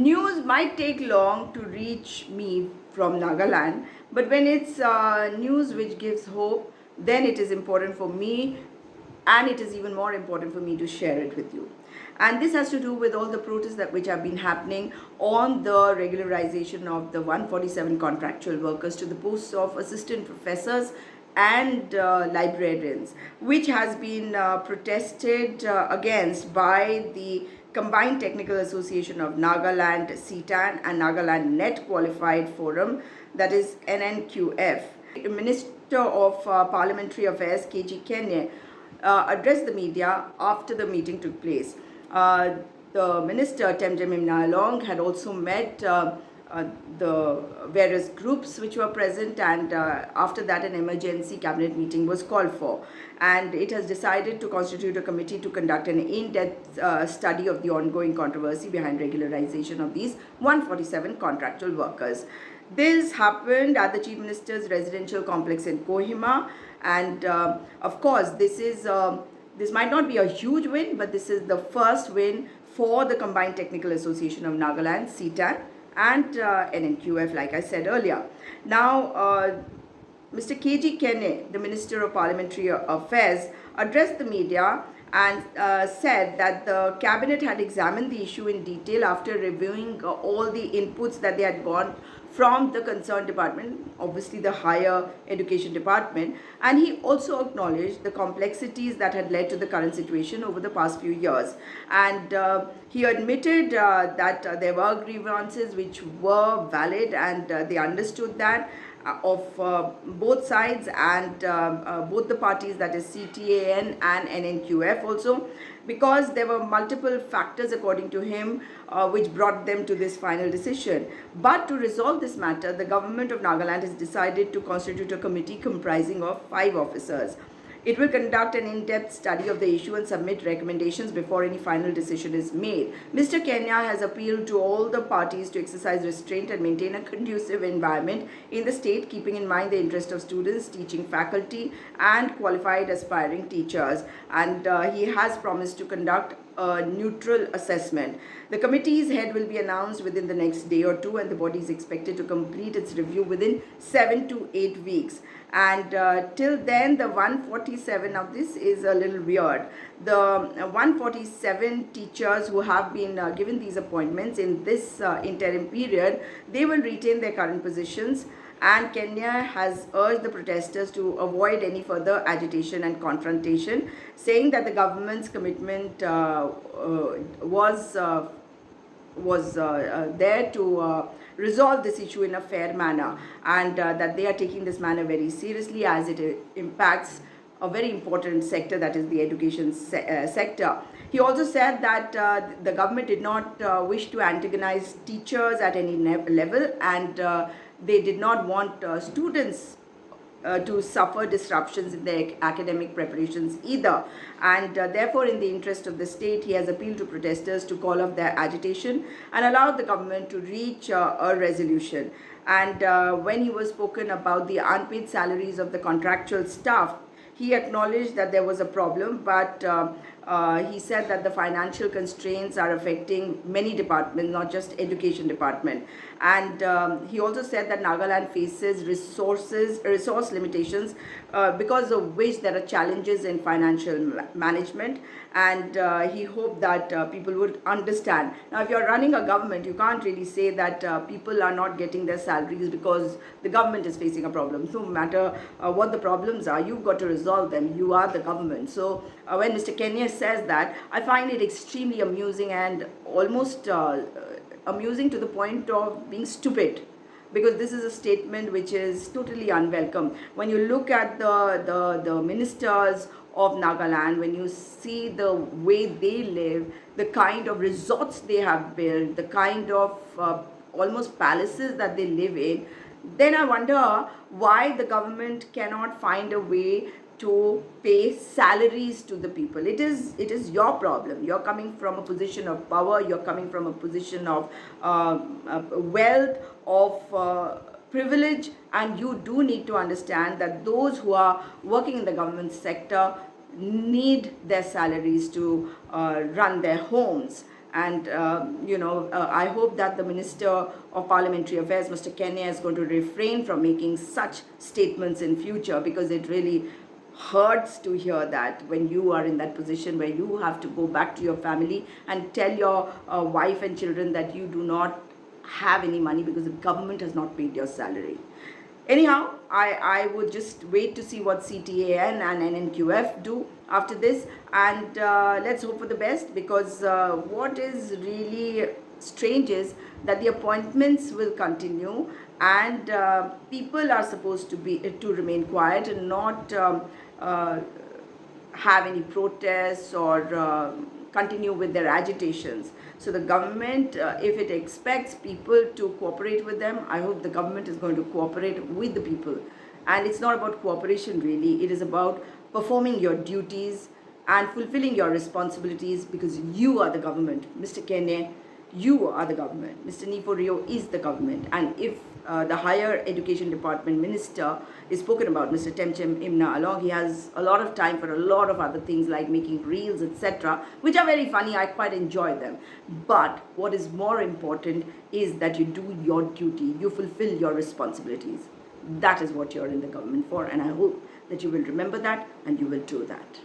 News might take long to reach me from Nagaland, but when it's news which gives hope, then it is important for me, and it is even more important for me to share it with you. And this has to do with all the protests which have been happening on the regularization of the 147 contractual workers to the posts of assistant professors and librarians, which has been protested against by the Combined Technical Association of Nagaland, CTAN, and Nagaland Net Qualified Forum, that is NNQF. Minister of Parliamentary Affairs, Kenye, addressed the media after the meeting took place. The minister, Temjemim Nalong, had also met the various groups which were present, and after that an emergency cabinet meeting was called for, and it has decided to constitute a committee to conduct an in-depth study of the ongoing controversy behind regularization of these 147 contractual workers. This happened at the Chief Minister's residential complex in Kohima, and of course this might not be a huge win, but this is the first win for the Combined Technical Association of Nagaland, CTAN, and NNQF, like I said earlier. Now, Mr. Kenye, the Minister of Parliamentary Affairs, addressed the media and said that the cabinet had examined the issue in detail after reviewing all the inputs that they had got from the concerned department, obviously the higher education department, and he also acknowledged the complexities that had led to the current situation over the past few years. And he admitted that there were grievances which were valid, and they understood that of both sides, and both the parties, that is CTAN and NNQF also, because there were multiple factors according to him which brought them to this final decision. But to resolve this matter, the government of Nagaland has decided to constitute a committee comprising of 5 officers. It will conduct an in-depth study of the issue and submit recommendations before any final decision is made. Mr. Kenya has appealed to all the parties to exercise restraint and maintain a conducive environment in the state, keeping in mind the interest of students, teaching faculty, and qualified aspiring teachers. And he has promised to conduct a neutral assessment. The committee's head will be announced within the next day or two, and the body is expected to complete its review within 7 to 8 weeks. And till then, the 147, now this is a little weird, the 147 teachers who have been given these appointments in this interim period, they will retain their current positions. And Kenya has urged the protesters to avoid any further agitation and confrontation, saying that the government's commitment was there to resolve this issue in a fair manner, and that they are taking this matter very seriously as it impacts a very important sector, that is the education sector. He also said that the government did not wish to antagonize teachers at any level, and they did not want students to suffer disruptions in their academic preparations either. And therefore, in the interest of the state, he has appealed to protesters to call off their agitation and allow the government to reach a resolution. And when he was spoken about the unpaid salaries of the contractual staff, he acknowledged that there was a problem, but he said that the financial constraints are affecting many departments, not just education department. And he also said that Nagaland faces resource limitations, because of which there are challenges in financial management. And he hoped that people would understand. Now, if you're running a government, you can't really say that people are not getting their salaries because the government is facing a problem. No matter what the problems are, you've got to resolve them. You are the government. So when Mr. Kenye says that, I find it extremely amusing, and almost amusing to the point of being stupid, because this is a statement which is totally unwelcome. When you look at the ministers of Nagaland, when you see the way they live, the kind of resorts they have built, the kind of almost palaces that they live in, then I wonder why the government cannot find a way to pay salaries to the people. It is your problem. You're coming from a position of power, you're coming from a position of wealth, of privilege, and you do need to understand that those who are working in the government sector need their salaries to run their homes. And I hope that the Minister of Parliamentary Affairs, Mr. Kenye, is going to refrain from making such statements in future, because it really hurts to hear that when you are in that position where you have to go back to your family and tell your wife and children that you do not have any money because the government has not paid your salary. Anyhow, I would just wait to see what CTAN and NNQF do after this, and let's hope for the best, because what is really strange is that the appointments will continue, and people are supposed to remain quiet and not have any protests or continue with their agitations. So the government, if it expects people to cooperate with them, I hope the government is going to cooperate with the people. And it's not about cooperation really, it is about performing your duties and fulfilling your responsibilities, because you are the government. Mr. Kenye, you are the government. Mr. Niforio is the government. And if the Higher Education Department Minister is spoken about, Mr. Temchem Imna Along, he has a lot of time for a lot of other things like making reels, etc., which are very funny. I quite enjoy them. But what is more important is that you do your duty, you fulfill your responsibilities. That is what you're in the government for, and I hope that you will remember that and you will do that.